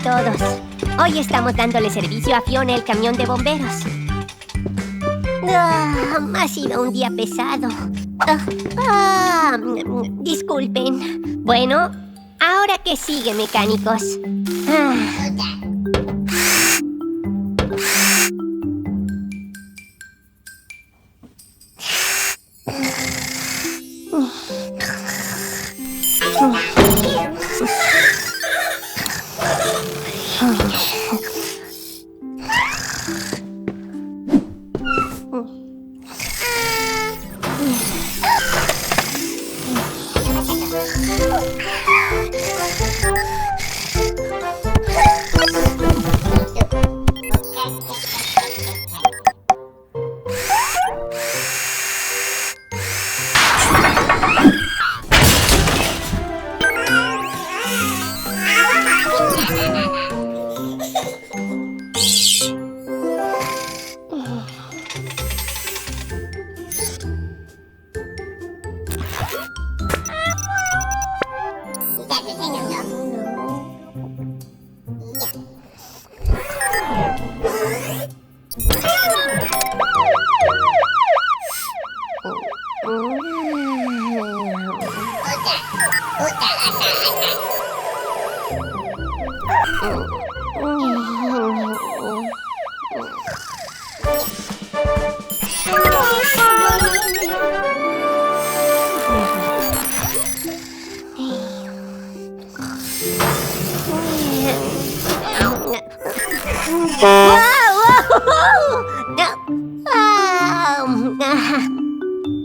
todos. Hoy estamos dándole servicio a Fiona, el camión de bomberos. Ha sido un día pesado. Disculpen. Bueno, ¿ahora qué sigue, mecánicos?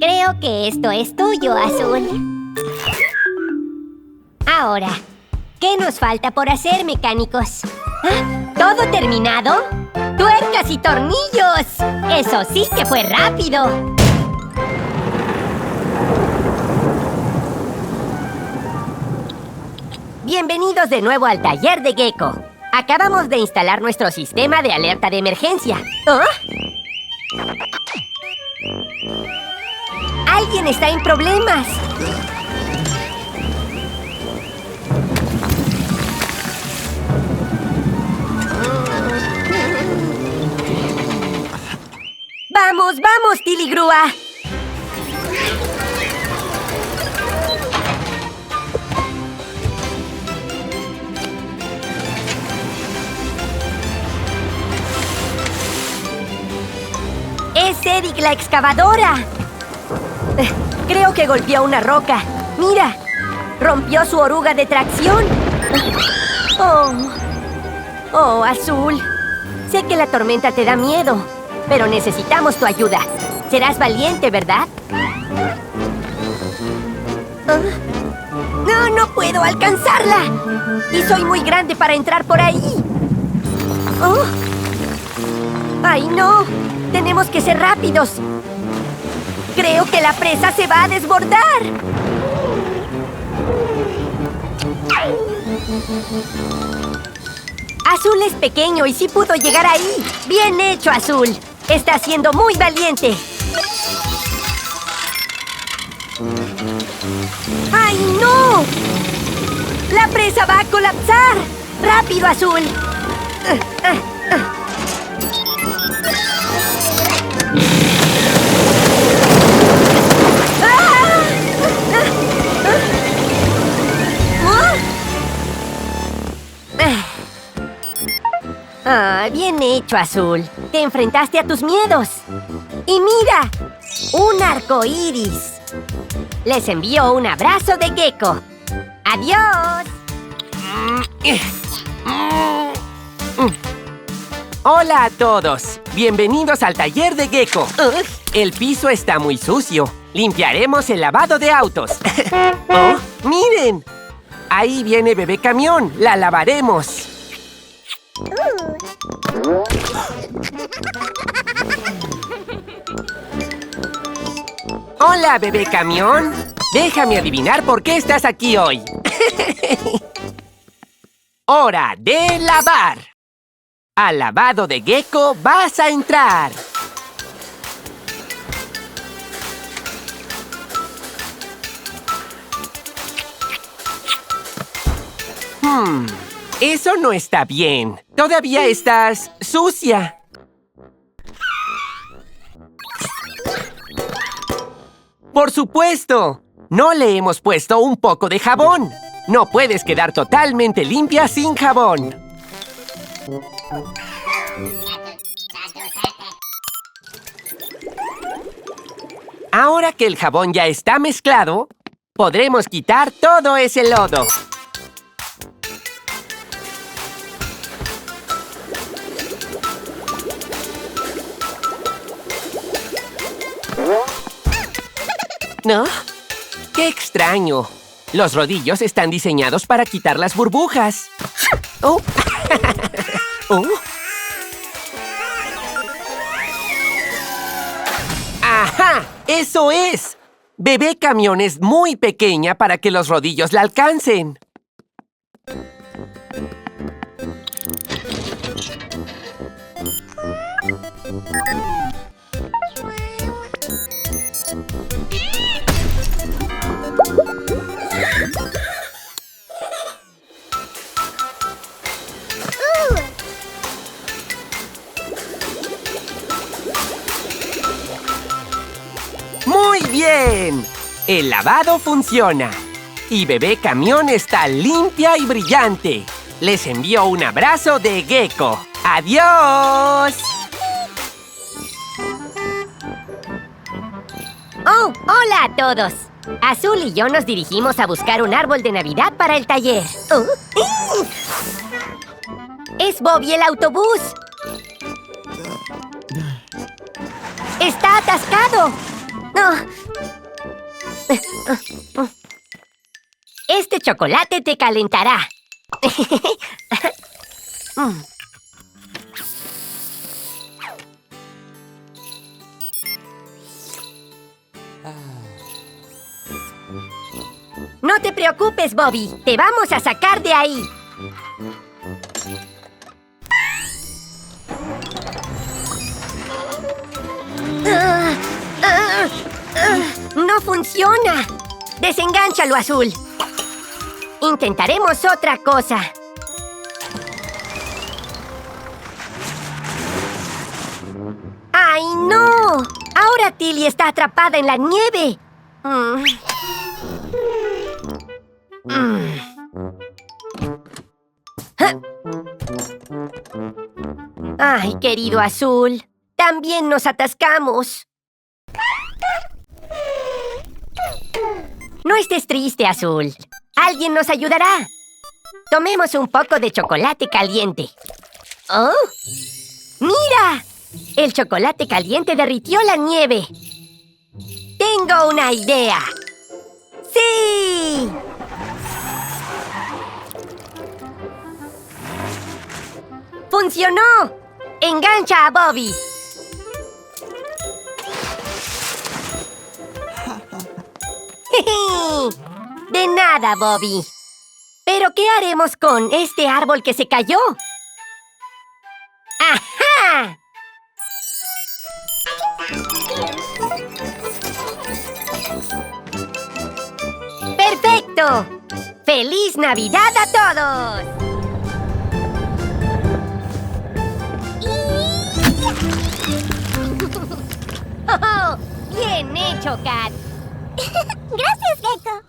Creo que esto es tuyo, Azul. Ahora, ¿qué nos falta por hacer, mecánicos? ¿Todo terminado? ¡Tuercas y tornillos! ¡Eso sí que fue rápido! Bienvenidos de nuevo al taller de Gecko. Acabamos de instalar nuestro sistema de alerta de emergencia. ¡Alguien está en problemas! ¡Vamos, vamos, Tiligrúa! ¡Es Eric la excavadora! Creo que golpeó una roca. ¡Mira! Rompió su oruga de tracción. ¡Oh, Azul! Sé que la tormenta te da miedo, pero necesitamos tu ayuda. Serás valiente, ¿verdad? ¡No puedo alcanzarla! Y soy muy grande para entrar por ahí. ¡Ay, no! ¡Tenemos que ser rápidos! Creo que la presa se va a desbordar. Azul es pequeño y sí pudo llegar ahí. ¡Bien hecho, Azul! Está siendo muy valiente. ¡Ay, no! ¡La presa va a colapsar! ¡Rápido, Azul! Bien hecho, Azul. Te enfrentaste a tus miedos. ¡Y mira! ¡Un arco iris! Les envío un abrazo de Gecko. ¡Adiós! Hola a todos. Bienvenidos al taller de Gecko. El piso está muy sucio. Limpiaremos el lavado de autos. ¡Miren! Ahí viene Bebé Camión. La lavaremos. Hola, Bebé Camión. Déjame adivinar por qué estás aquí hoy. ¡Hora de lavar! Al lavado de Gecko vas a entrar. Eso no está bien. Todavía estás sucia. ¡Por supuesto! No le hemos puesto un poco de jabón. No puedes quedar totalmente limpia sin jabón. Ahora que el jabón ya está mezclado, podremos quitar todo ese lodo. ¿No? ¡Qué extraño! Los rodillos están diseñados para quitar las burbujas. ¡Oh! ¡Oh! ¡Ajá! ¡Eso es! Bebé Camión es muy pequeña para que los rodillos la alcancen. ¡Muy bien! El lavado funciona. Y Bebé Camión está limpia y brillante. Les envío un abrazo de gecko. ¡Adiós! ¡Oh! ¡Hola a todos! Azul y yo nos dirigimos a buscar un árbol de Navidad para el taller. ¡Oh! ¡Es Bobby el autobús! ¡Está atascado! ¡No! Este chocolate te calentará. No te preocupes, Bobby. Te vamos a sacar de ahí. ¡No funciona! ¡Desengánchalo, Azul! Intentaremos otra cosa. ¡Ay, no! Ahora Tilly está atrapada en la nieve. ¡Ay, querido Azul! También nos atascamos. No estés triste, Azul. Alguien nos ayudará. Tomemos un poco de chocolate caliente. ¡Oh! ¡Mira! El chocolate caliente derritió la nieve. ¡Tengo una idea! ¡Sí! ¡Funcionó! ¡Engancha a Bobby! De nada, Bobby. ¿Pero qué haremos con este árbol que se cayó? ¡Ajá! ¡Perfecto! ¡Feliz Navidad a todos! ¡Oh! ¡Bien hecho, Kat! ¡Gracias, Gecko!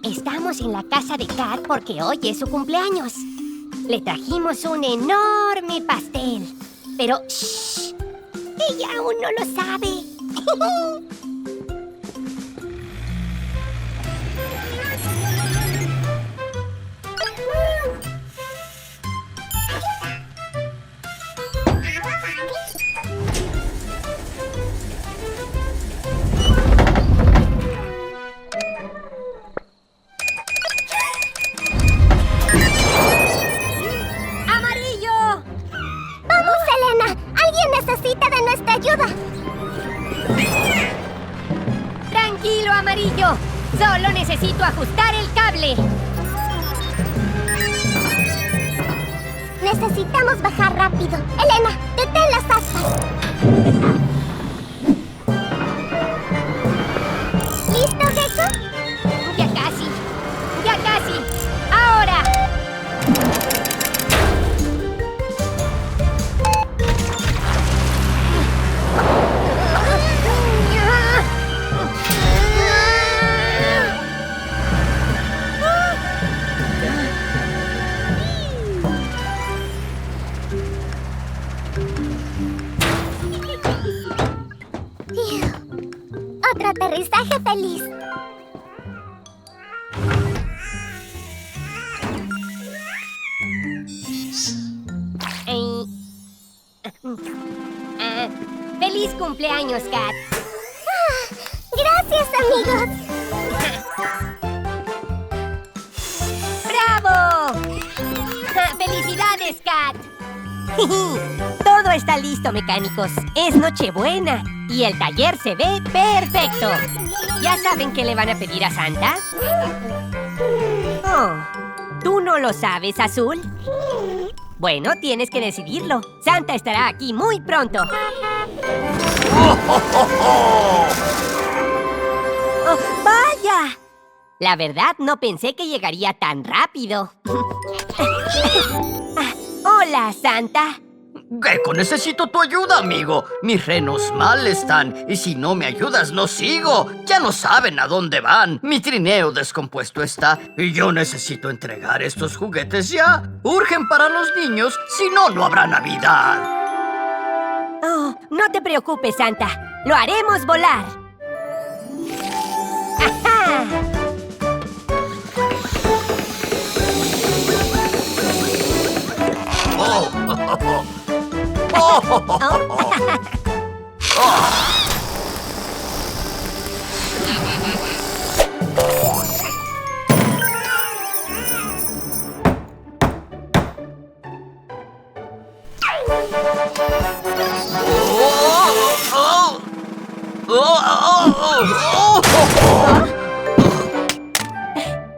Estamos en la casa de Kat porque hoy es su cumpleaños. Le trajimos un enorme pastel. Pero, ¡shh! Ella aún no lo sabe. Necesita de nuestra ayuda. Tranquilo, Amarillo. Solo necesito ajustar el cable. Necesitamos bajar rápido. Elena, detén las aspas. ¿Listo, Gecko? Ya casi. Ya casi. ¡Ahora! Otro aterrizaje feliz. ¡Feliz cumpleaños, Kat! Gracias, amigos. ¡Bravo! ¡Felicidades, Kat! Todo está listo, mecánicos. Es Nochebuena y el taller se ve perfecto. ¿Ya saben qué le van a pedir a Santa? Oh, ¿tú no lo sabes, Azul? Bueno, tienes que decidirlo. Santa estará aquí muy pronto. ¡Oh, vaya! La verdad, no pensé que llegaría tan rápido. Hola, Santa. Gecko, necesito tu ayuda, amigo. Mis renos mal están, y si no me ayudas, no sigo. Ya no saben a dónde van. Mi trineo descompuesto está, y yo necesito entregar estos juguetes ya. Urgen para los niños, si no, no habrá Navidad. Oh, no te preocupes, Santa. Lo haremos volar. ¡Ajá!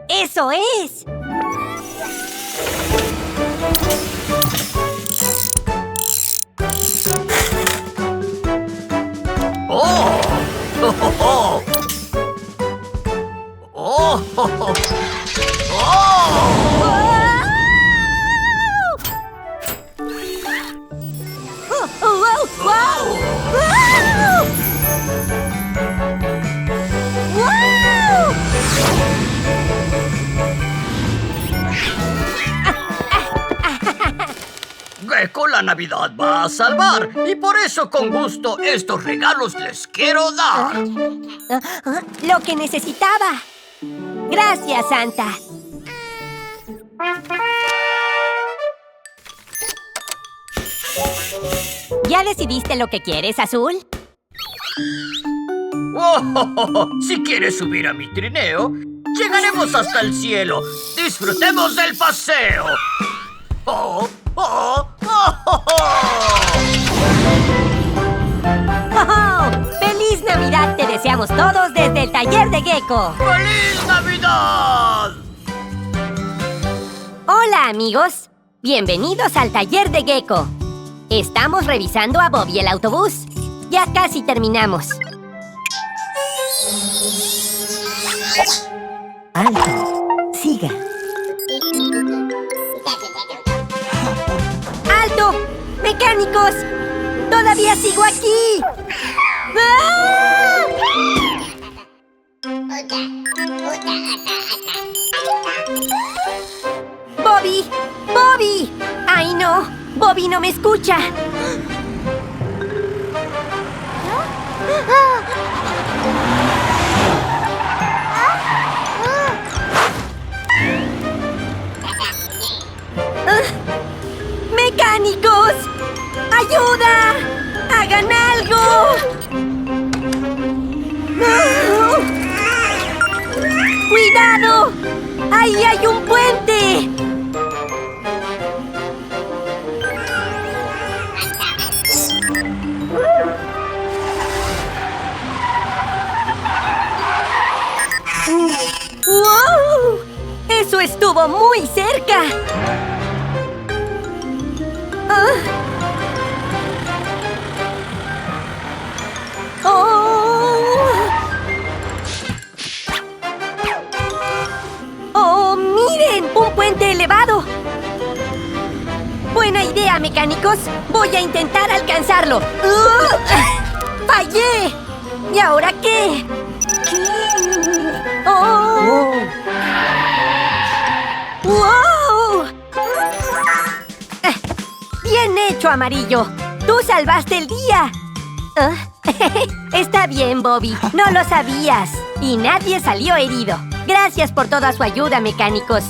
¡Eso es! Gecko, la Navidad va a salvar, y por eso con gusto estos regalos les quiero dar. Lo que necesitaba. Gracias, Santa. ¿Ya decidiste lo que quieres, Azul? Si quieres subir a mi trineo, llegaremos hasta el cielo. ¡Disfrutemos del paseo! ¡Oh! ¡Oh! ¡Oh! ¡Oh! ¡Oh! ¡Feliz Navidad te deseamos todos desde el taller de Gecko! ¡Feliz Navidad! Hola, amigos. Bienvenidos al taller de Gecko. Estamos revisando a Bobby el autobús. Ya casi terminamos. Alto. Siga. ¡Alto! ¡Mecánicos! ¡Todavía sigo aquí! ¡Ah! ¡Bobby! ¡Bobby! ¡Ay, no! ¡Bobby no me escucha! ¡Mecánicos! ¡Ayuda! ¡Hagan algo! ¡Cuidado! ¡Ahí hay un puente! ¡Wow! ¡Eso estuvo muy cerca! ¡Oh, miren! ¡Un puente elevado! Buena idea, mecánicos. Voy a intentar alcanzarlo. ¡Fallé! ¿Y ahora qué? ¡Oh! ¡Wow! Bien hecho, Amarillo. Tú salvaste el día. Está bien, Bobby. No lo sabías. Y nadie salió herido. Gracias por toda su ayuda, mecánicos.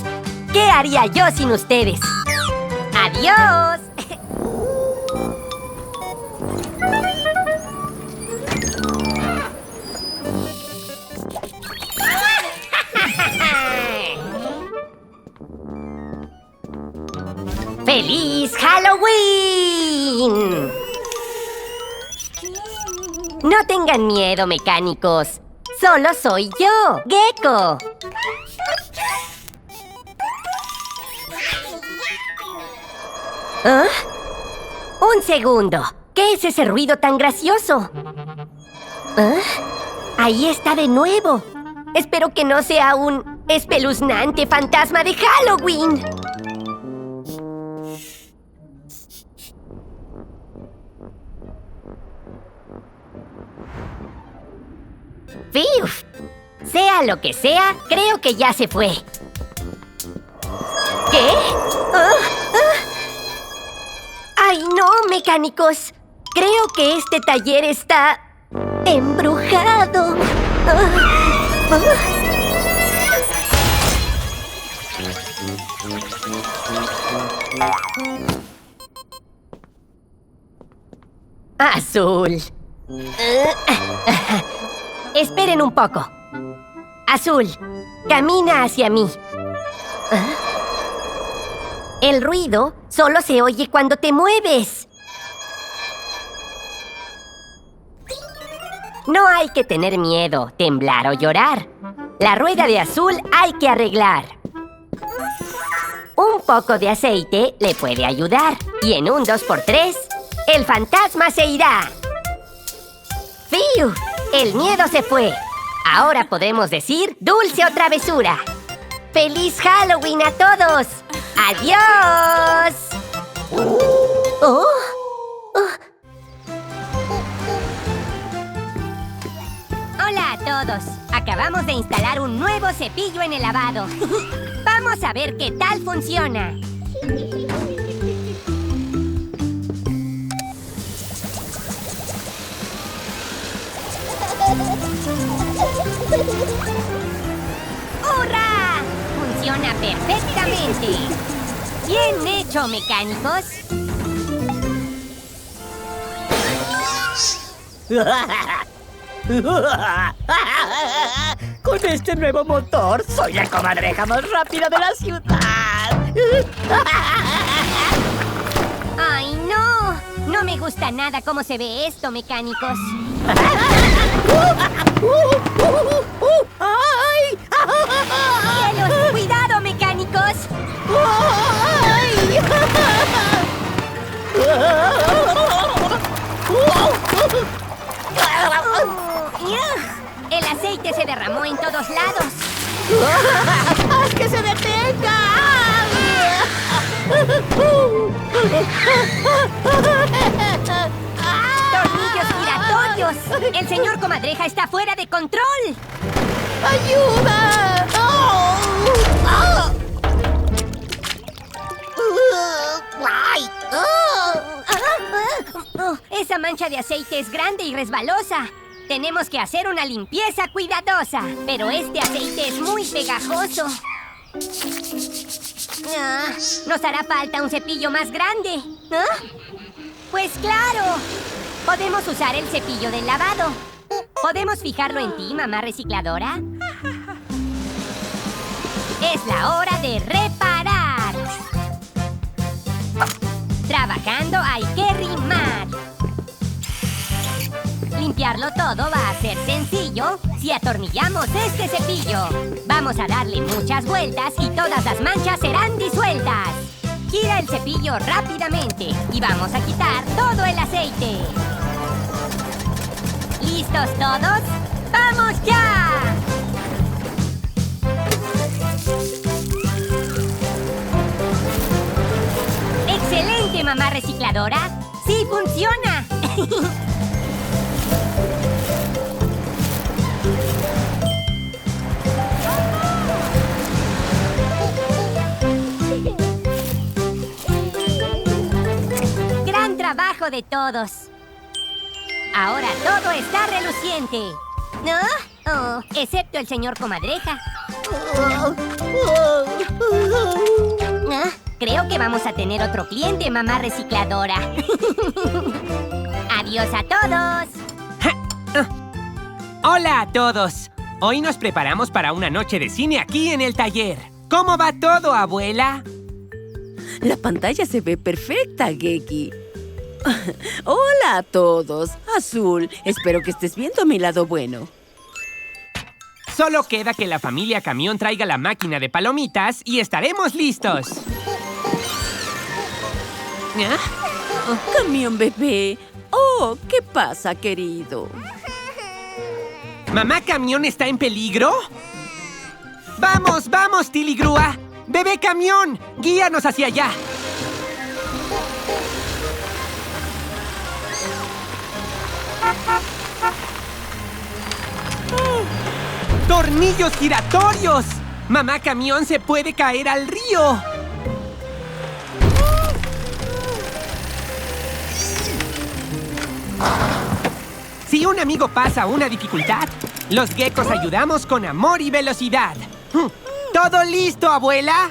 ¿Qué haría yo sin ustedes? ¡Adiós! ¡Feliz Halloween! No tengan miedo, mecánicos. Solo soy yo, Gecko. ¿Ah? Un segundo. ¿Qué es ese ruido tan gracioso? ¿Ah? Ahí está de nuevo. Espero que no sea un espeluznante fantasma de Halloween. ¡Fiuf! Sea lo que sea, creo que ya se fue. ¿Qué? ¡Ay, no, mecánicos! Creo que este taller está embrujado. Azul. Esperen un poco. Azul, camina hacia mí. El ruido solo se oye cuando te mueves. No hay que tener miedo, temblar o llorar. La rueda de Azul hay que arreglar. Un poco de aceite le puede ayudar. Y en un 2x3, el fantasma se irá. ¡Fiu! El miedo se fue. Ahora podemos decir dulce o travesura. ¡Feliz Halloween a todos! ¡Adiós! Hola a todos. Acabamos de instalar un nuevo cepillo en el lavado. Vamos a ver qué tal funciona. ¡Hurra! Funciona perfectamente. ¡Bien hecho, mecánicos! Con este nuevo motor, soy la comadreja más rápida de la ciudad. ¡Ay, no! No me gusta nada cómo se ve esto, mecánicos. ¡Ay! ¡Cielos! ¡Cuidado, mecánicos! ¡Ay! El aceite se derramó en todos lados. ¡Haz que se detenga! ¡Tornillos giratorios! ¡El señor comadreja está fuera de control! ¡Ayuda! ¡Ay! Esa mancha de aceite es grande y resbalosa. Tenemos que hacer una limpieza cuidadosa. Pero este aceite es muy pegajoso. Nos hará falta un cepillo más grande. Pues claro. Podemos usar el cepillo del lavado. ¿Podemos fijarlo en ti, mamá recicladora? Es la hora de reparar. Trabajando hay que rimar. Limpiarlo todo va a ser sencillo si atornillamos este cepillo. Vamos a darle muchas vueltas y todas las manchas serán disueltas. Gira el cepillo rápidamente y vamos a quitar todo el aceite. ¿Listos todos? ¡Vamos ya! ¡Excelente, mamá recicladora! ¡Sí funciona! ¡Gran trabajo de todos! Ahora todo está reluciente. ¿No? Oh, excepto el señor Comadreja. Ah, creo que vamos a tener otro cliente, mamá recicladora. ¡Adiós a todos! ¡Hola a todos! Hoy nos preparamos para una noche de cine aquí en el taller. ¿Cómo va todo, abuela? La pantalla se ve perfecta, Geki. Hola a todos. Azul, espero que estés viendo mi lado bueno. Solo queda que la familia Camión traiga la máquina de palomitas y estaremos listos. Camión bebé. Oh, ¿qué pasa, querido? ¿Mamá Camión está en peligro? ¡Vamos, vamos, Tiligrúa! ¡Bebé Camión! ¡Guíanos hacia allá! ¡Tornillos giratorios! ¡Mamá Camión se puede caer al río! Si un amigo pasa una dificultad, los geckos ayudamos con amor y velocidad. ¿Todo listo, abuela?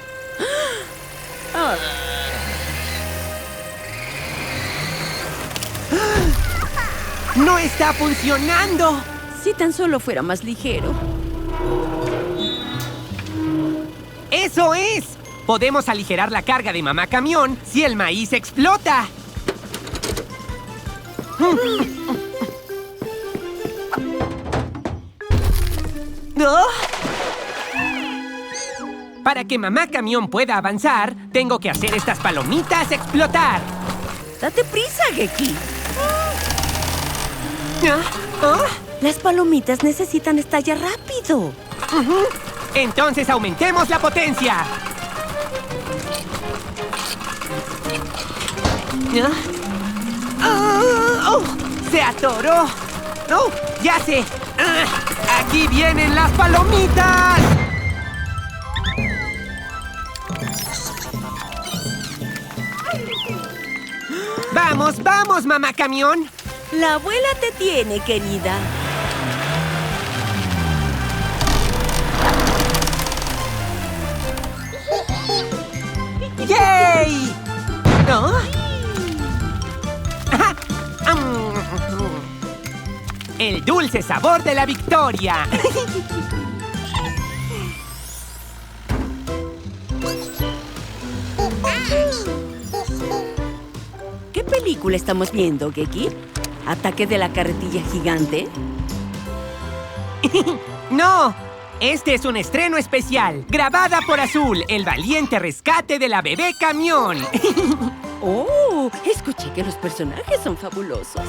¡No está funcionando! Si tan solo fuera más ligero. ¡Eso es! Podemos aligerar la carga de Mamá Camión si el maíz explota. Para que Mamá Camión pueda avanzar, tengo que hacer estas palomitas explotar. Date prisa, Geki. ¿Ah? Las palomitas necesitan estallar rápido. Entonces aumentemos la potencia. ¡Se atoró! ¡Oh, ya sé! ¡Aquí vienen las palomitas! ¡Vamos, vamos, Mamá Camión! La abuela te tiene, querida. ¡Yay! ¿No? El dulce sabor de la victoria. ¿Qué película estamos viendo, Geki? ¿Ataque de la carretilla gigante? ¡No! Este es un estreno especial, grabada por Azul, el valiente rescate de la bebé Camión. ¡Oh! Escuché que los personajes son fabulosos.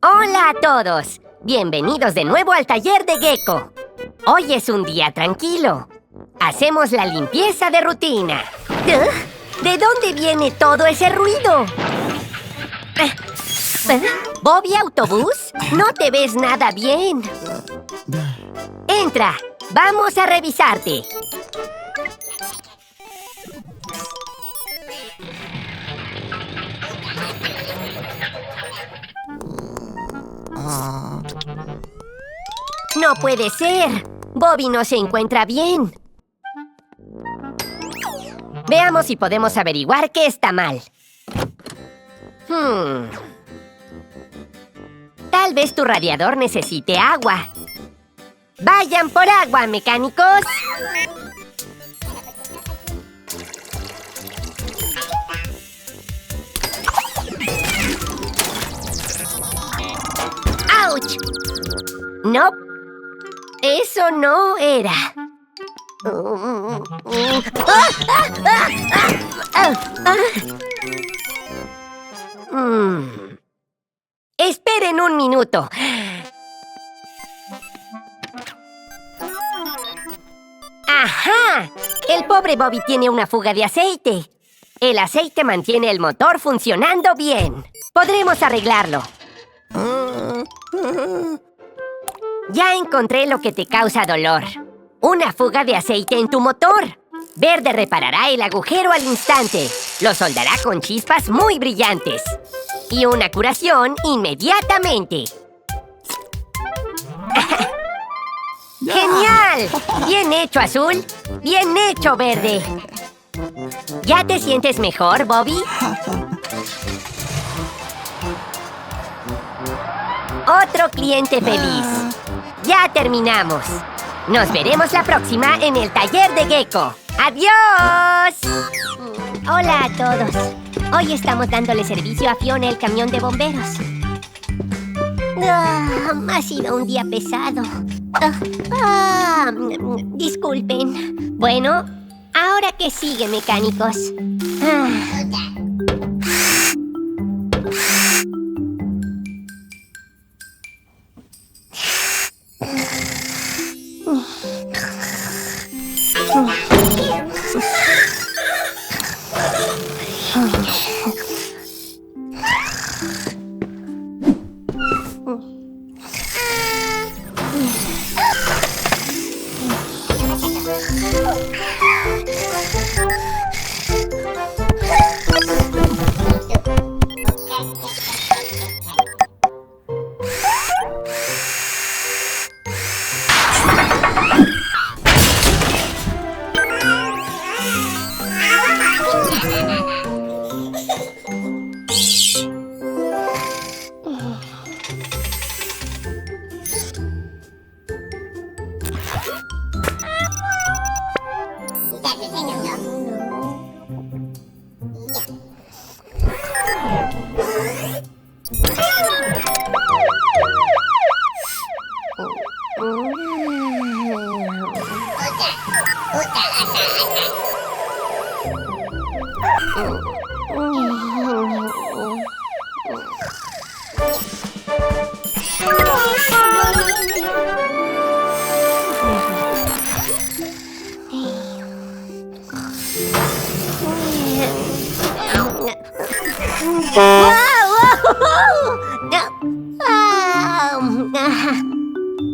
¡Hola a todos! Bienvenidos de nuevo al taller de Gecko. Hoy es un día tranquilo. Hacemos la limpieza de rutina. ¿De dónde viene todo ese ruido? ¿Bobby Autobús? No te ves nada bien. Entra. Vamos a revisarte. No puede ser. Bobby no se encuentra bien. Veamos si podemos averiguar qué está mal. Tal vez tu radiador necesite agua. ¡Vayan por agua, mecánicos! ¡Auch! No, eso no era. Esperen un minuto. ¡Ajá! El pobre Bobby tiene una fuga de aceite. El aceite mantiene el motor funcionando bien. Podremos arreglarlo. Ya encontré lo que te causa dolor. Una fuga de aceite en tu motor. Verde reparará el agujero al instante. Lo soldará con chispas muy brillantes. Y una curación inmediatamente. ¡Genial! Bien hecho, Azul. Bien hecho, Verde. ¿Ya te sientes mejor, Bobby? Otro cliente feliz. Ya terminamos. Nos veremos la próxima en el taller de Gecko. ¡Adiós! Hola a todos. Hoy estamos dándole servicio a Fiona, el camión de bomberos. Ha sido un día pesado. Disculpen. Bueno, ¿ahora qué sigue, mecánicos?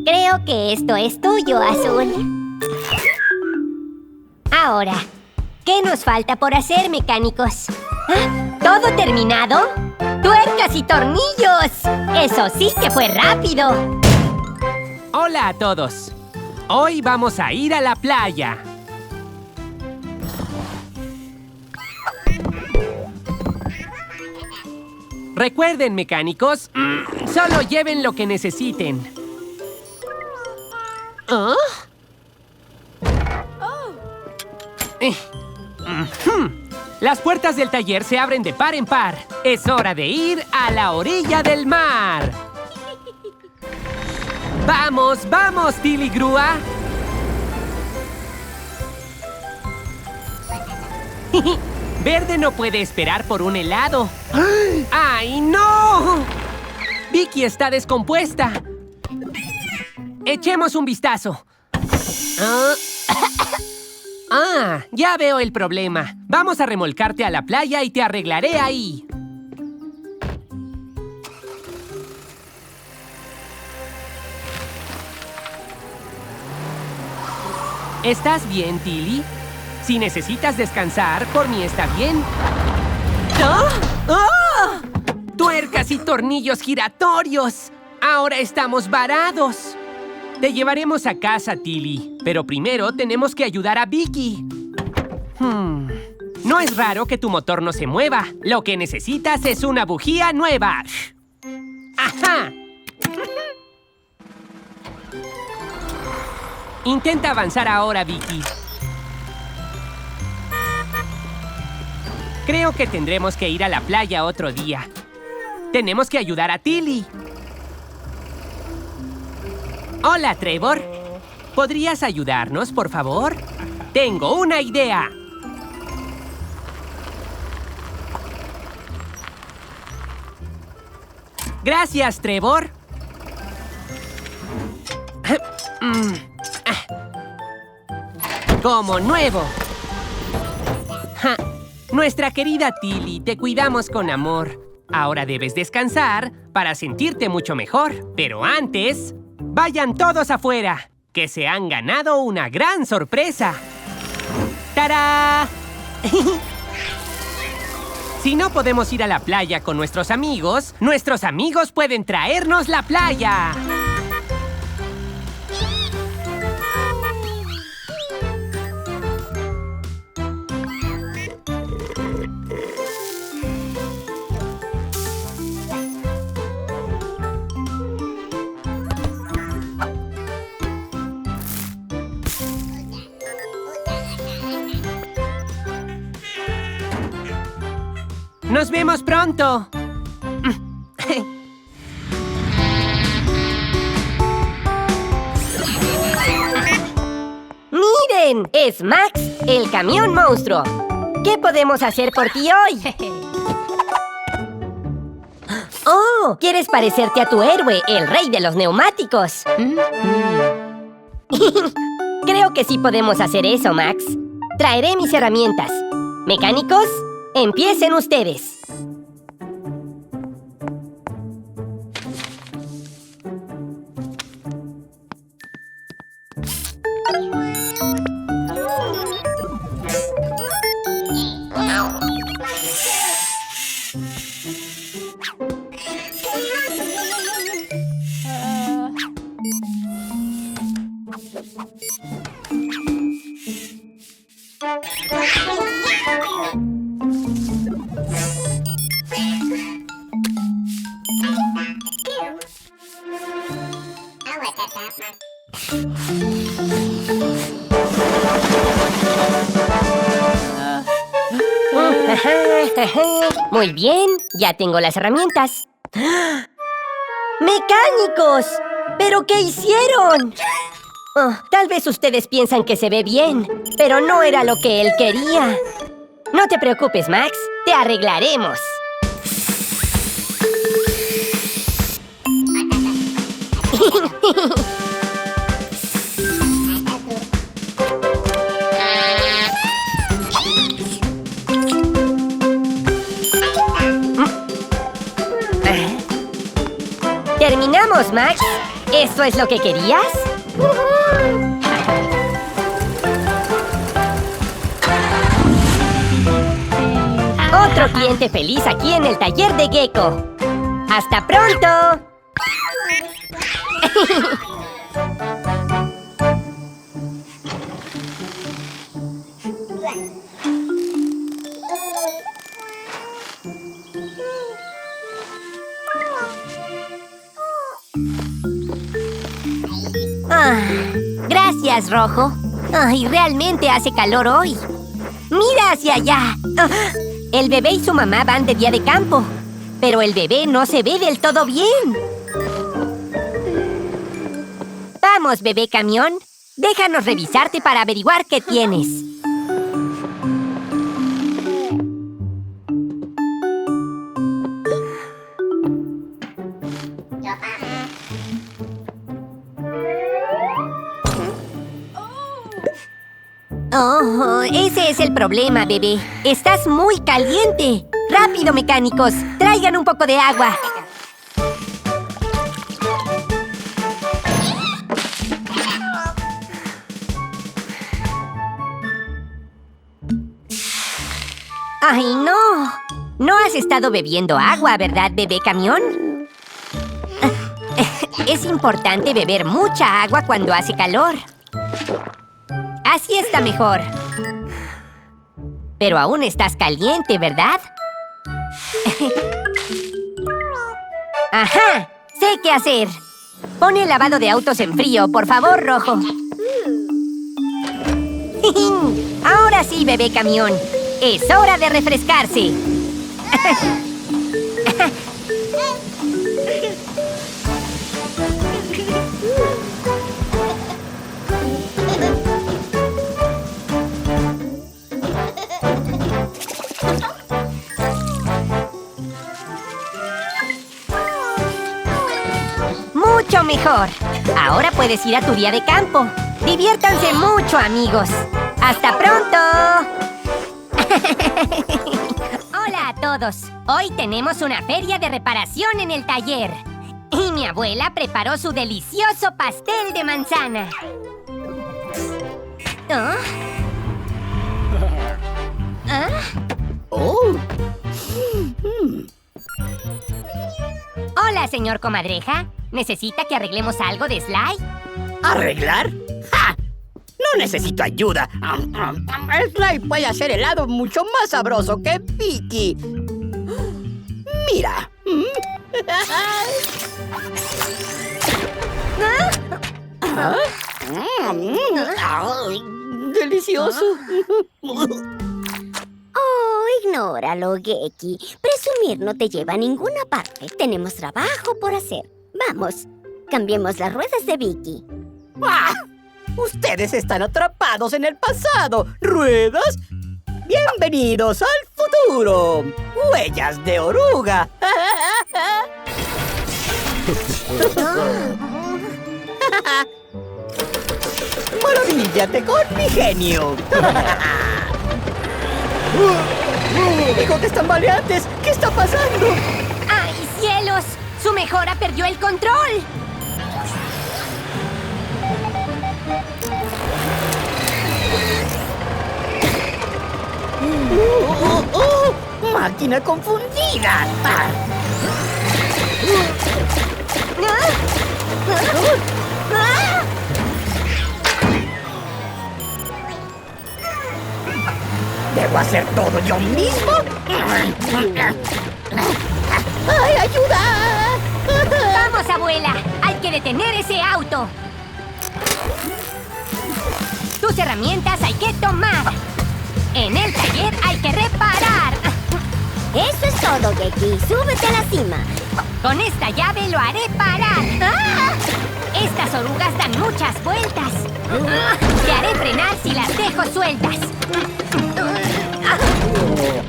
Creo que esto es tuyo, Azul. Ahora, ¿qué nos falta por hacer, mecánicos? ¿Todo terminado? ¡Tuercas y tornillos! ¡Eso sí que fue rápido! Hola a todos. Hoy vamos a ir a la playa. Recuerden, mecánicos, solo lleven lo que necesiten. ¿Ah? Las puertas del taller se abren de par en par. Es hora de ir a la orilla del mar. ¡Vamos, vamos, Tilly Grúa! Verde no puede esperar por un helado. ¡Ay, no! Vicky está descompuesta. Echemos un vistazo. Ya veo el problema. Vamos a remolcarte a la playa y te arreglaré ahí. ¿Estás bien, Tilly? Si necesitas descansar, por mí está bien. ¡Ah! ¡Ah! ¡Tuercas y tornillos giratorios! ¡Ahora estamos varados! Te llevaremos a casa, Tilly. Pero primero tenemos que ayudar a Vicky. No es raro que tu motor no se mueva. Lo que necesitas es una bujía nueva. ¡Ajá! Intenta avanzar ahora, Vicky. Creo que tendremos que ir a la playa otro día. Tenemos que ayudar a Tilly. Hola, Trevor. ¿Podrías ayudarnos, por favor? Tengo una idea. Gracias, Trevor. Como nuevo. Nuestra querida Tilly, te cuidamos con amor. Ahora debes descansar para sentirte mucho mejor. Pero antes, vayan todos afuera, que se han ganado una gran sorpresa. ¡Tará! Si no podemos ir a la playa con nuestros amigos pueden traernos la playa. ¡Nos vemos pronto! ¡Miren! ¡Es Max, el camión monstruo! ¿Qué podemos hacer por ti hoy? ¡Oh! ¿Quieres parecerte a tu héroe, el rey de los neumáticos? Creo que sí podemos hacer eso, Max. Traeré mis herramientas. ¿Mecánicos? ¡Empiecen ustedes! Muy bien, ya tengo las herramientas. ¡Mecánicos! ¿Pero qué hicieron? Oh, tal vez ustedes piensan que se ve bien, pero no era lo que él quería. No te preocupes, Max. Te arreglaremos. ¿Terminamos, Max? ¿Eso es lo que querías? Otro cliente feliz aquí en el taller de Gecko. ¡Hasta pronto! Gracias, Rojo. Ay, realmente hace calor hoy. ¡Mira hacia allá! El bebé y su mamá van de día de campo, pero el bebé no se ve del todo bien. Vamos, bebé camión. Déjanos revisarte para averiguar qué tienes. Oh, ese es el problema, bebé. Estás muy caliente. ¡Rápido, mecánicos! ¡Traigan un poco de agua! ¡Ay, no! No has estado bebiendo agua, ¿verdad, bebé camión? Es importante beber mucha agua cuando hace calor. Así está mejor. Pero aún estás caliente, ¿verdad? ¡Ajá! ¡Sé qué hacer! Pon el lavado de autos en frío, por favor, Rojo. Ahora sí, bebé camión. Es hora de refrescarse. Mucho mejor. Ahora puedes ir a tu día de campo. Diviértanse mucho, amigos. ¡Hasta pronto! Hola a todos. Hoy tenemos una feria de reparación en el taller. Y mi abuela preparó su delicioso pastel de manzana. Oh, Hola, señor Comadreja. ¿Necesita que arreglemos algo de Sly? ¿arreglar? ¡Ja! No necesito ayuda. Sly puede hacer helado mucho más sabroso que Vicky. Mira. ¿Ah? ¡Ay, delicioso! Oh, ignóralo, Geki. Presumir no te lleva a ninguna parte. Tenemos trabajo por hacer. Vamos, cambiemos las ruedas de Vicky. ¡Ah! Ustedes están atrapados en el pasado. ¿Ruedas? Bienvenidos al futuro. Huellas de oruga. Maravíllate con mi genio. ¡Bigotes tambaleantes! ¿Qué está pasando? ¡Ay, cielos! ¡Su mejora perdió el control! ¡Máquina confundida! ¿Debo hacer todo yo mismo? ¡Ay, ayuda! ¡Vamos, abuela! ¡Hay que detener ese auto! Tus herramientas hay que tomar. En el taller hay que reparar. Eso es todo, Geki. Súbete a la cima. Con esta llave lo haré parar. ¡Ah! Estas orugas dan muchas vueltas. Te haré frenar si las dejo sueltas.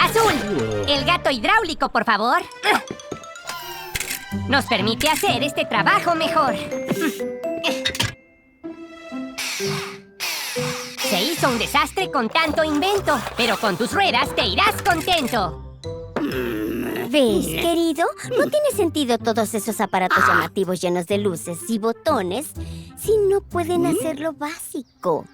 Azul, el gato hidráulico, por favor. Nos permite hacer este trabajo mejor. Se hizo un desastre con tanto invento, pero con tus ruedas te irás contento. ¿Ves, querido? No tiene sentido todos esos aparatos llamativos llenos de luces y botones si no pueden hacer lo básico.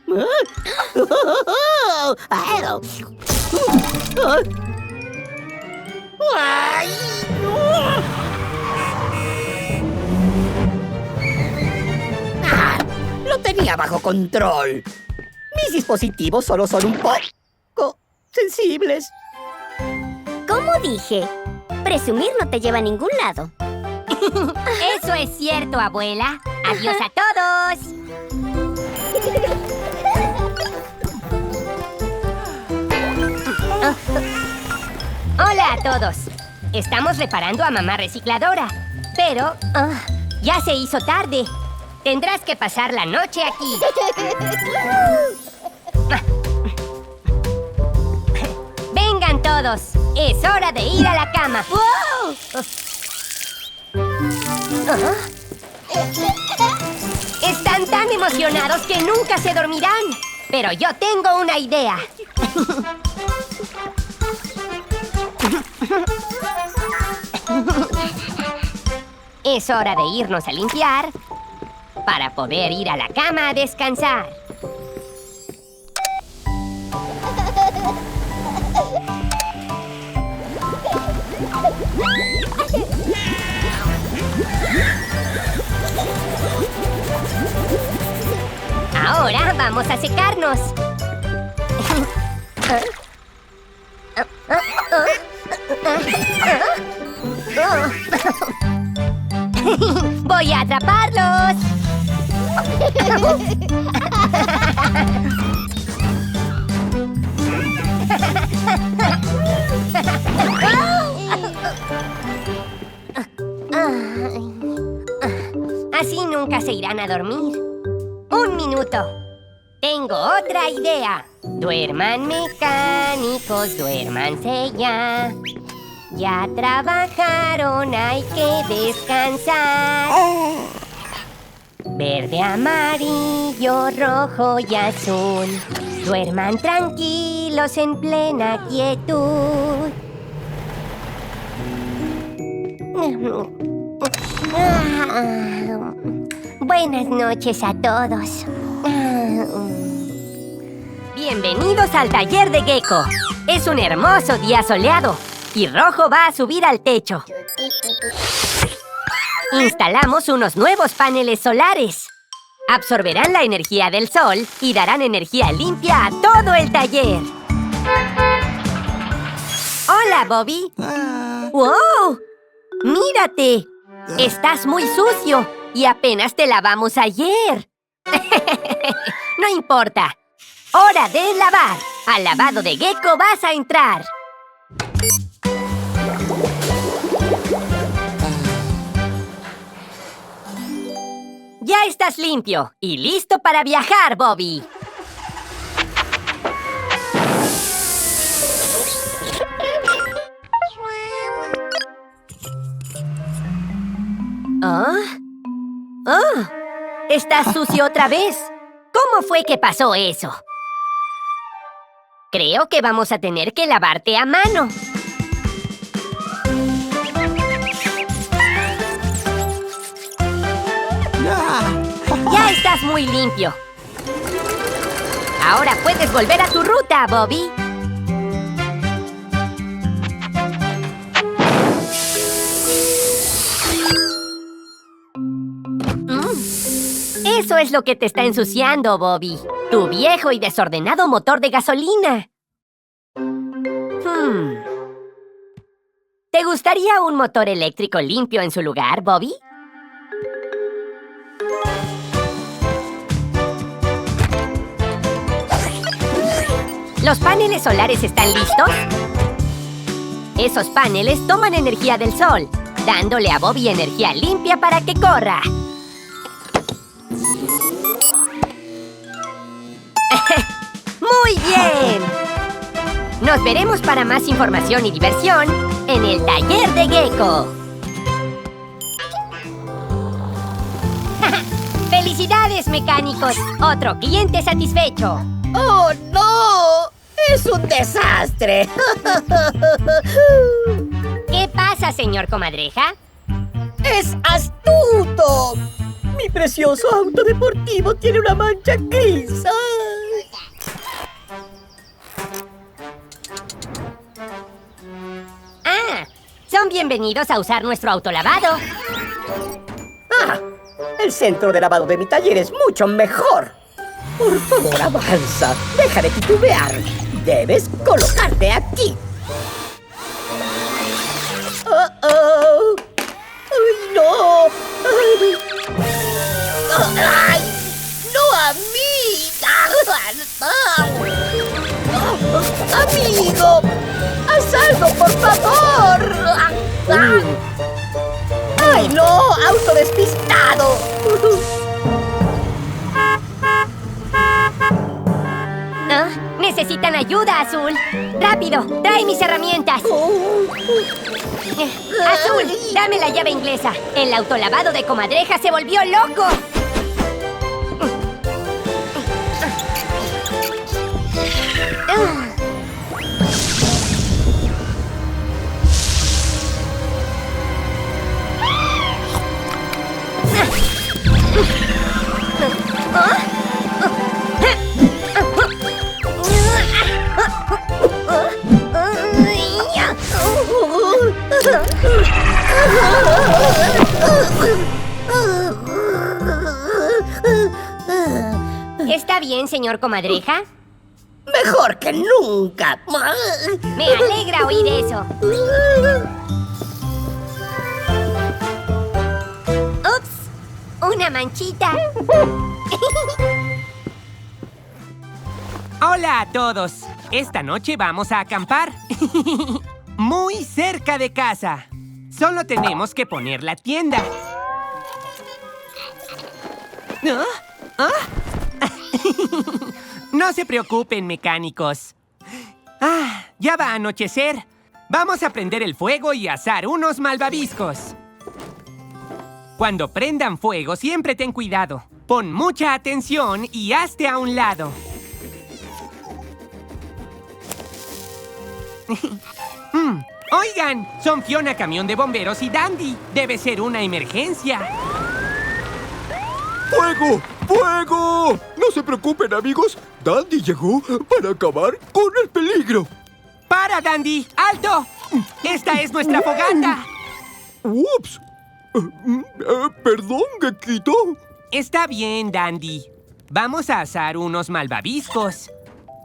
Lo tenía bajo control. Mis dispositivos solo son un poco sensibles. Como dije, presumir no te lleva a ningún lado. Eso es cierto, abuela. Adiós a todos. Hola a todos. Estamos reparando a mamá recicladora. Pero ya se hizo tarde. Tendrás que pasar la noche aquí. Vengan todos. Es hora de ir a la cama. Están tan emocionados que nunca se dormirán. Pero yo tengo una idea. Es hora de irnos a limpiar para poder ir a la cama a descansar. Ahora vamos a secarnos. Voy a atraparlos. Así nunca se irán a dormir. Un minuto. Tengo otra idea. Duerman mecánicos, duérmanse ya. Ya trabajaron, hay que descansar. Verde, amarillo, rojo y azul. Duerman tranquilos en plena quietud. Buenas noches a todos. Bienvenidos al taller de Gecko. Es un hermoso día soleado y Rojo va a subir al techo. Instalamos unos nuevos paneles solares. Absorberán la energía del sol y darán energía limpia a todo el taller. ¡Hola, Bobby! ¡Wow! ¡Mírate! Estás muy sucio y apenas te lavamos ayer. No importa. ¡Hora de lavar! Al lavado de Gecko vas a entrar. Ya estás limpio y listo para viajar, Bobby. ¿Ah? ¡Oh! ¿Estás sucio otra vez? ¿Cómo fue que pasó eso? Creo que vamos a tener que lavarte a mano. Ya estás muy limpio. Ahora puedes volver a tu ruta, Bobby. Eso es lo que te está ensuciando, Bobby. Tu viejo y desordenado motor de gasolina. ¿Te gustaría un motor eléctrico limpio en su lugar, Bobby? ¿Los paneles solares están listos? Esos paneles toman energía del sol, dándole a Bobby energía limpia para que corra. ¡Muy bien! Nos veremos para más información y diversión en el taller de Gecko. ¡Felicidades, mecánicos! ¡Otro cliente satisfecho! ¡Oh, no! ¡Es un desastre! ¿Qué pasa, señor Comadreja? ¡Es astuto! Mi precioso auto deportivo tiene una mancha gris. Son bienvenidos a usar nuestro autolavado. El centro de lavado de mi taller es mucho mejor. Por favor, avanza. Deja de titubear. Debes colocarte aquí. ¡Oh! ¡Ay, no! ¡Ay! ¡No a mí! ¡Amigo! ¡Haz algo, por favor! ¡Ay, no! ¡Auto despistado! ¿Necesitan ayuda, Azul? ¡Rápido! ¡Trae mis herramientas! Azul, dame la llave inglesa. El autolavado de Comadreja se volvió loco. ¿Está bien, señor Comadreja? ¡Mejor que nunca! Me alegra oír eso. ¡Ups! ¡Una manchita! ¡Hola a todos! Esta noche vamos a acampar. Muy cerca de casa. Solo tenemos que poner la tienda. No se preocupen, mecánicos. Ya va a anochecer. Vamos a prender el fuego y asar unos malvaviscos. Cuando prendan fuego, siempre ten cuidado. Pon mucha atención y hazte a un lado. Oigan, son Fiona, camión de bomberos, y Dandy. Debe ser una emergencia. ¡Fuego! ¡Fuego! No se preocupen, amigos. Dandy llegó para acabar con el peligro. ¡Para, Dandy! ¡Alto! ¡Esta es nuestra fogata! ¡Ups! Perdón, Gekito. Está bien, Dandy. Vamos a asar unos malvaviscos.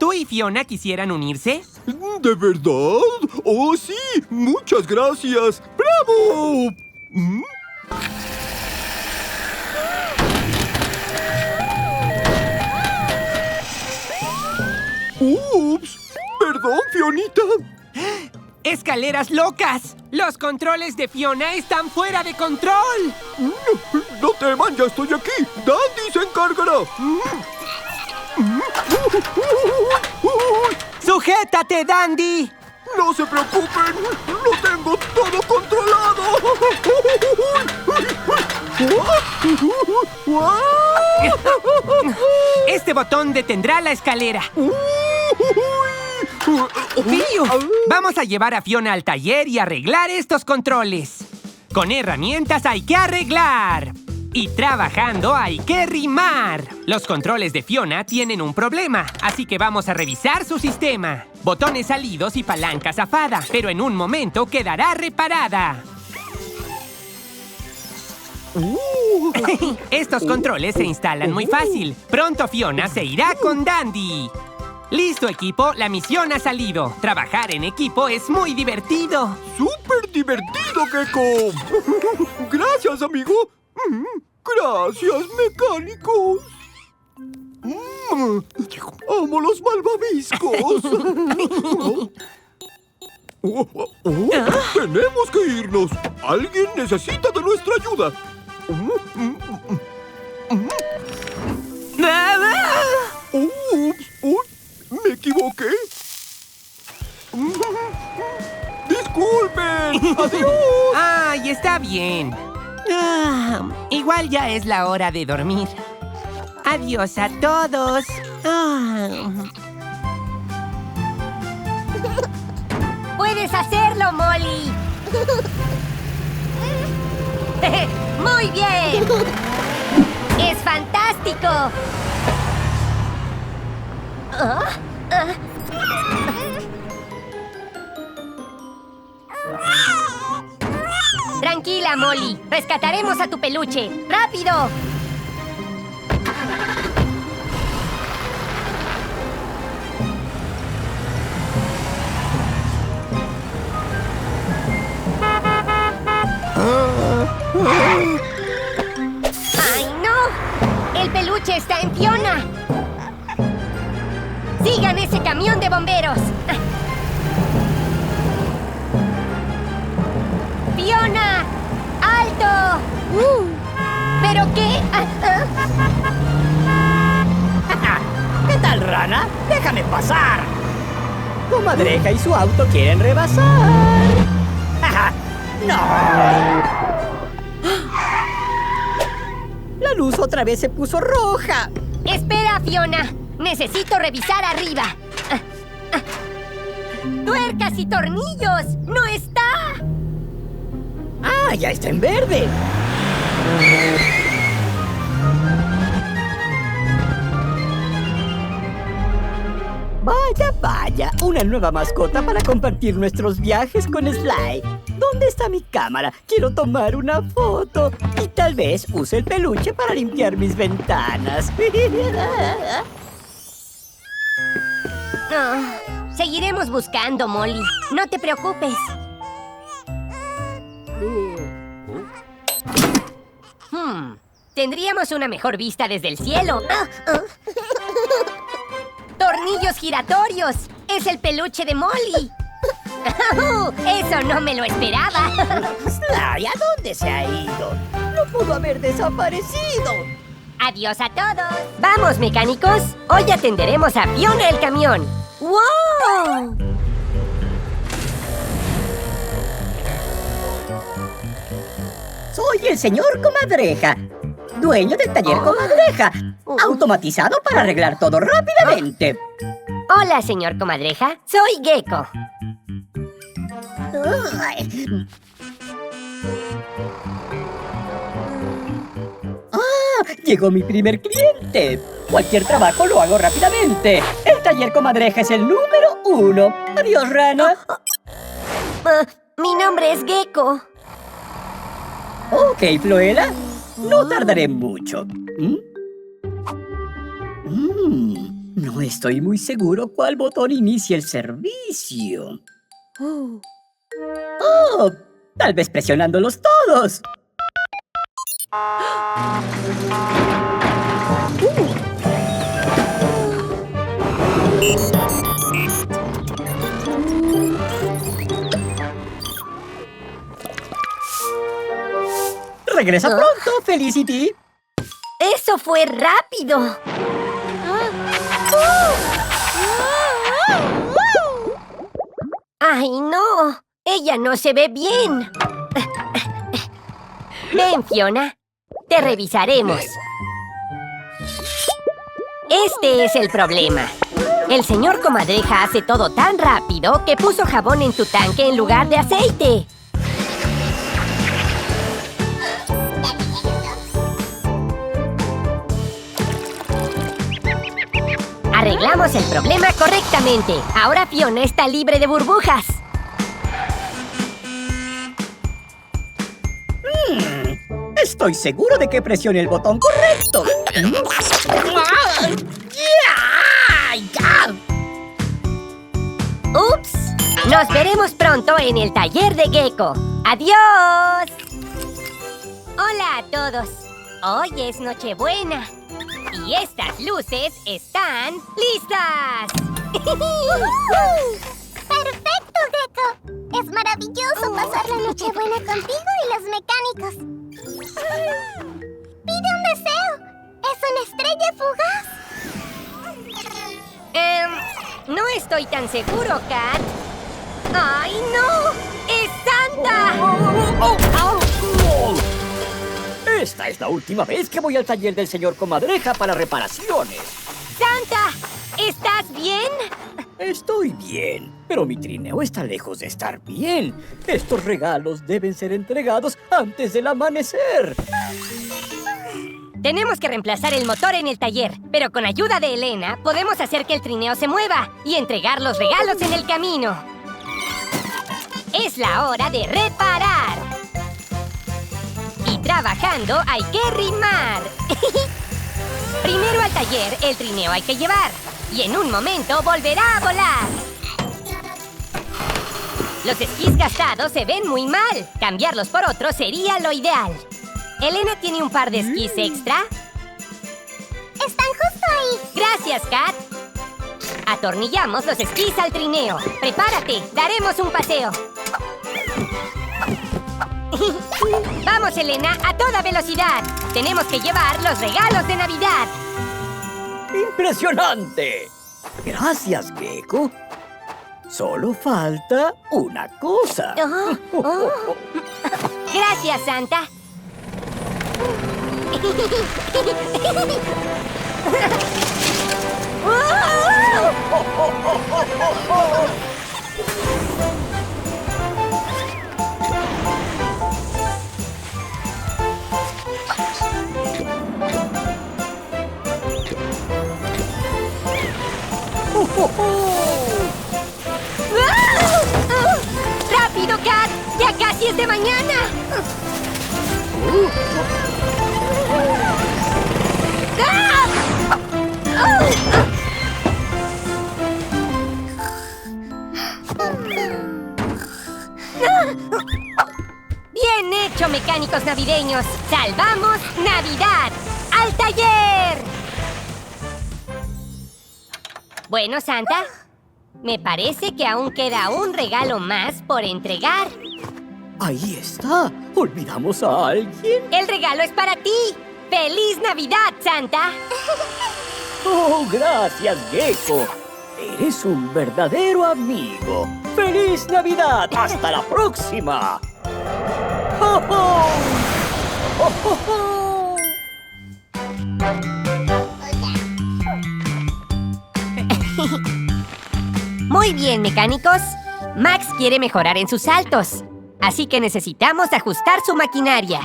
¿Tú y Fiona quisieran unirse? ¿De verdad? ¡Oh, sí! ¡Muchas gracias! ¡Bravo! ¡Ups! Perdón, Fionita. ¡Escaleras locas! ¡Los controles de Fiona están fuera de control! No teman, ya estoy aquí. Dandy se encargará. ¡Sujétate, Dandy! No se preocupen, lo tengo todo controlado. Este botón detendrá la escalera. ¡Tío! Vamos a llevar a Fiona al taller y arreglar estos controles. Con herramientas hay que arreglar. Y trabajando hay que rimar. Los controles de Fiona tienen un problema, así que vamos a revisar su sistema. Botones salidos y palanca zafada, pero en un momento quedará reparada. Estos controles se instalan muy fácil. Pronto Fiona se irá con Dandy. ¡Listo, equipo! La misión ha salido. Trabajar en equipo es muy divertido. ¡Súper divertido, Gecko! Gracias, amigo. Gracias, mecánicos. Amo los malvaviscos. Tenemos que irnos. Alguien necesita de nuestra ayuda. Ups, me equivoqué. Disculpen. Adiós. ¡Ay, está bien! Igual ya es la hora de dormir. Adiós a todos. ¡Puedes hacerlo, Molly! ¡Muy bien! ¡Es fantástico! Tranquila, Molly. Rescataremos a tu peluche. ¡Rápido! ¡Ay, no! ¡El peluche está en Fiona! ¡Sigan ese camión de bomberos! ¡Fiona! ¡Alto! ¿Pero qué? ¿Qué tal, rana? ¡Déjame pasar! Comadreja y su auto quieren rebasar. ¡No! La luz otra vez se puso roja. ¡Espera, Fiona! ¡Necesito revisar arriba! ¡Tuercas y tornillos! ¡No está! ¡Ah, ya está en verde! Vaya, vaya, una nueva mascota para compartir nuestros viajes con Sly. ¿Dónde está mi cámara? Quiero tomar una foto. Y tal vez use el peluche para limpiar mis ventanas. Seguiremos buscando, Molly. No te preocupes. Tendríamos una mejor vista desde el cielo. ¡Tornillos giratorios! ¡Es el peluche de Molly! ¡Eso no me lo esperaba! Sly, ¿a dónde se ha ido? No pudo haber desaparecido. ¡Adiós a todos! ¡Vamos, mecánicos! Hoy atenderemos a Fiona el camión. ¡Wow! Soy el señor Comadreja, dueño del taller Comadreja, automatizado para arreglar todo rápidamente. Hola, señor Comadreja. Soy Gecko. Llegó mi primer cliente. Cualquier trabajo lo hago rápidamente. El taller comadreja es el número 1. Adiós, rana. Mi nombre es Gecko. Ok, Floela. No tardaré mucho. No estoy muy seguro cuál botón inicia el servicio. Oh, tal vez presionándolos todos. Regresa pronto, Felicity. ¡Eso fue rápido! ¡Ay, no! ¡Ella no se ve bien! Ven, Fiona. Te revisaremos. Este es el problema. El señor Comadreja hace todo tan rápido que puso jabón en tu tanque en lugar de aceite. Arreglamos el problema correctamente. Ahora Fiona está libre de burbujas. Estoy seguro de que presione el botón correcto. ¡Ups! Nos veremos pronto en el taller de Gecko. ¡Adiós! Hola a todos. Hoy es Nochebuena. Y estas luces están listas. ¡Perfecto, Gecko! Es maravilloso pasar la Nochebuena contigo y los mecánicos. ¡Pide un deseo! ¡Es una estrella fugaz! No estoy tan seguro, Kat. ¡Ay, no! ¡Es Santa! Esta es la última vez que voy al taller del señor Comadreja para reparaciones. ¡Santa! ¿Estás bien? Estoy bien, pero mi trineo está lejos de estar bien. Estos regalos deben ser entregados antes del amanecer. Tenemos que reemplazar el motor en el taller, pero con ayuda de Elena podemos hacer que el trineo se mueva y entregar los regalos en el camino. Es la hora de reparar. Y trabajando hay que rimar. Primero al taller el trineo hay que llevar y en un momento volverá a volar. Los esquís gastados se ven muy mal. Cambiarlos por otros sería lo ideal. ¿Elena tiene un par de esquís extra? ¡Están justo ahí! ¡Gracias, Kat! Atornillamos los esquís al trineo. ¡Prepárate! ¡Daremos un paseo! ¡Vamos, Elena! ¡A toda velocidad! ¡Tenemos que llevar los regalos de Navidad! ¡Impresionante! Gracias, Gecko. Solo falta una cosa. ¡Gracias, Santa! ¡Rápido, Kat! ¡Ya casi es de mañana! ¡Bien hecho, mecánicos navideños! ¡Salvamos Navidad! ¡Al taller! Bueno, Santa, me parece que aún queda un regalo más por entregar. Ahí está. ¿Olvidamos a alguien? ¡El regalo es para ti! ¡Feliz Navidad, Santa! Oh, gracias, Gecko. Eres un verdadero amigo. ¡Feliz Navidad! ¡Hasta la próxima! ¡Oh, oh! ¡Oh, oh, oh! Muy bien, mecánicos. Max quiere mejorar en sus saltos. Así que necesitamos ajustar su maquinaria.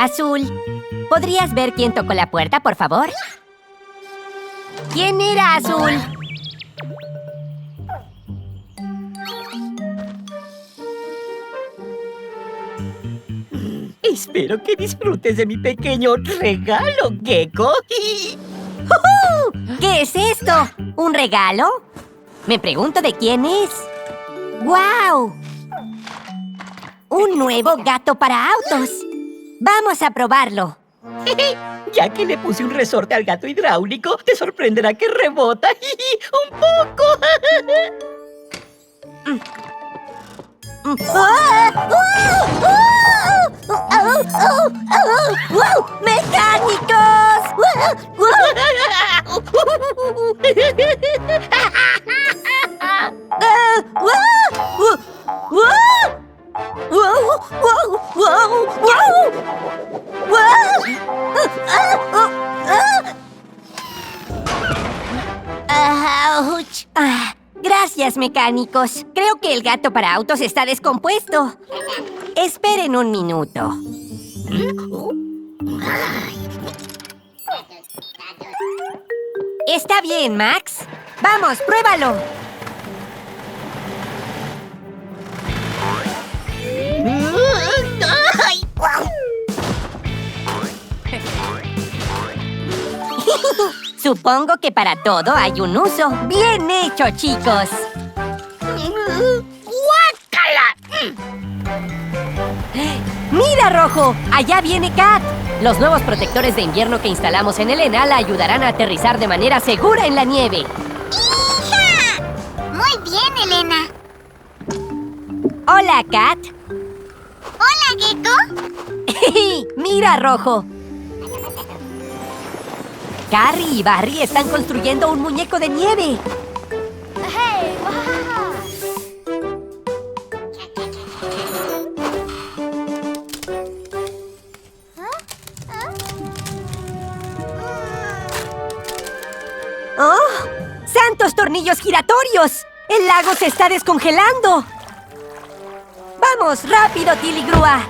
Azul, ¿podrías ver quién tocó la puerta, por favor? ¿Quién era, Azul? Espero que disfrutes de mi pequeño regalo, Gecko. ¿Qué es esto? ¿Un regalo? Me pregunto de quién es. ¡Guau! Un nuevo gato para autos. Vamos a probarlo. Ya que le puse un resorte al gato hidráulico, te sorprenderá que rebota un poco. ¡Wow! ¡Mecánicos! ¡Auch! Gracias, mecánicos. Creo que el gato para autos está descompuesto. Esperen un minuto. Está bien, Max. Vamos, pruébalo. Supongo que para todo hay un uso. ¡Bien hecho, chicos! ¡Mira, Rojo! ¡Allá viene Kat! Los nuevos protectores de invierno que instalamos en Elena la ayudarán a aterrizar de manera segura en la nieve. ¡Hija! Muy bien, Elena. ¡Hola, Kat! Hola, Gecko. ¡Mira, Rojo! Carrie y Barry están construyendo un muñeco de nieve. ¡Oh! ¡Santos tornillos giratorios! ¡El lago se está descongelando! ¡Vamos, rápido, Tilly Grúa!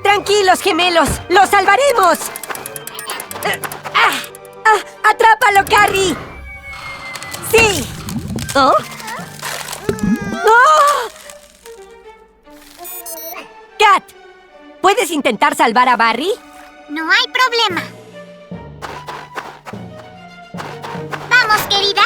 ¡Tranquilos, gemelos! ¡Los salvaremos! ¡Atrápalo, Carrie! ¡Sí! ¿Oh? ¡Oh! ¡Kat! ¿Puedes intentar salvar a Barry? No hay problema. Vamos, querida.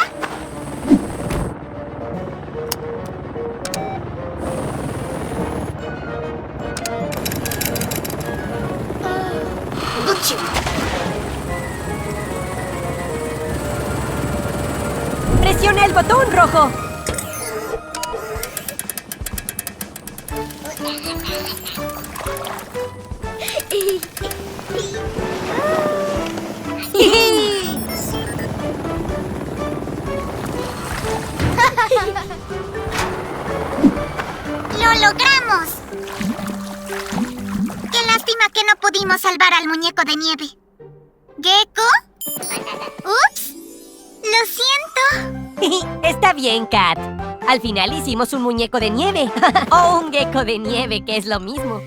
¡Presiona el botón rojo! ¡Lo logramos! Qué lástima que no pudimos salvar al muñeco de nieve. ¿Gecko? ¡Ups! ¡Lo siento! Está bien, Kat. Al final hicimos un muñeco de nieve. O un gecko de nieve, que es lo mismo.